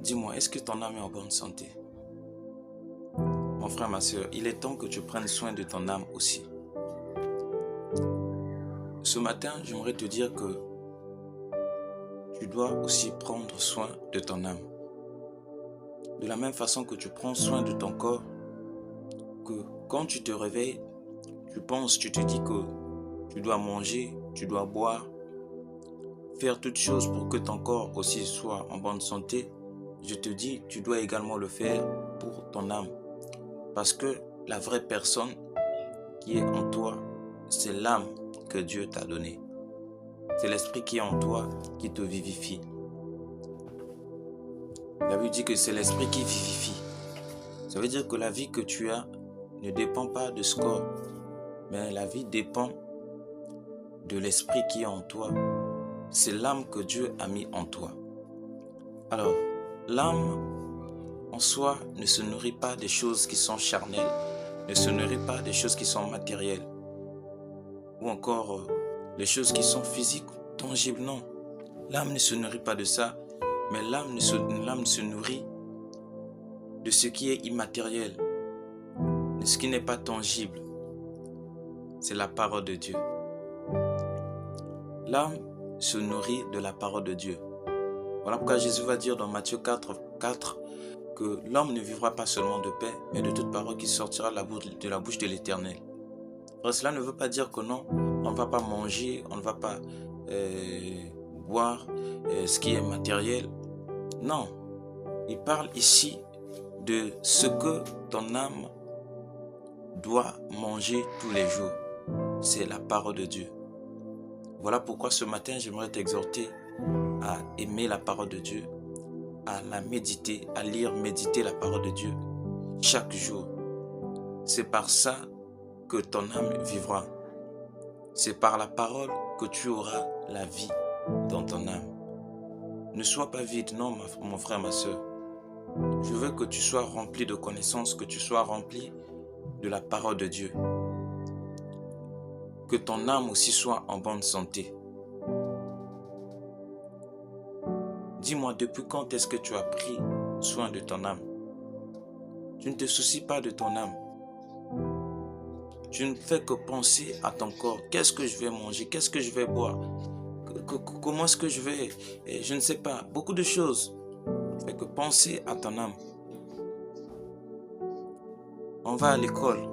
Dis-moi, est-ce que ton âme est en bonne santé? Mon frère, ma soeur, il est temps que tu prennes soin de ton âme aussi. Ce matin, j'aimerais te dire que tu dois aussi prendre soin de ton âme. De la même façon que tu prends soin de ton corps, que quand tu te réveilles, tu te dis que tu dois manger, tu dois boire, faire toutes choses pour que ton corps aussi soit en bonne santé. Je te dis, tu dois également le faire pour ton âme. Parce que la vraie personne qui est en toi, c'est l'âme que Dieu t'a donnée. C'est l'esprit qui est en toi qui te vivifie. La Bible dit que c'est l'esprit qui vivifie. Ça veut dire que la vie que tu as ne dépend pas de ce corps, mais la vie dépend de l'esprit qui est en toi. C'est l'âme que Dieu a mis en toi. Alors, l'âme en soi ne se nourrit pas des choses qui sont charnelles, ne se nourrit pas des choses qui sont matérielles, ou encore les choses qui sont physiques, tangibles, non. L'âme ne se nourrit pas de ça, mais l'âme se nourrit de ce qui est immatériel, de ce qui n'est pas tangible. C'est la parole de Dieu. L'âme se nourrit de la parole de Dieu. Voilà pourquoi Jésus va dire dans Matthieu 4 que l'homme ne vivra pas seulement de paix, mais de toute parole qui sortira de la bouche de l'Éternel. Cela ne veut pas dire que non, on ne va pas manger, on ne va pas boire ce qui est matériel. Non, il parle ici de ce que ton âme doit manger tous les jours. C'est la parole de Dieu. Voilà pourquoi ce matin, j'aimerais t'exhorter à aimer la parole de Dieu, à la méditer, à lire, méditer la parole de Dieu chaque jour. C'est par ça que ton âme vivra. C'est par la parole que tu auras la vie dans ton âme. Ne sois pas vide, non, mon frère, ma soeur. Je veux que tu sois rempli de connaissances, que tu sois rempli de la parole de Dieu. Que ton âme aussi soit en bonne santé. Dis-moi, depuis quand est-ce que tu as pris soin de ton âme? Tu ne te soucies pas de ton âme. Tu ne fais que penser à ton corps. Qu'est-ce que je vais manger? Qu'est-ce que je vais boire? Comment est-ce que je vais... Je ne sais pas. Beaucoup de choses. Tu fais que penser à ton âme. On va à l'école.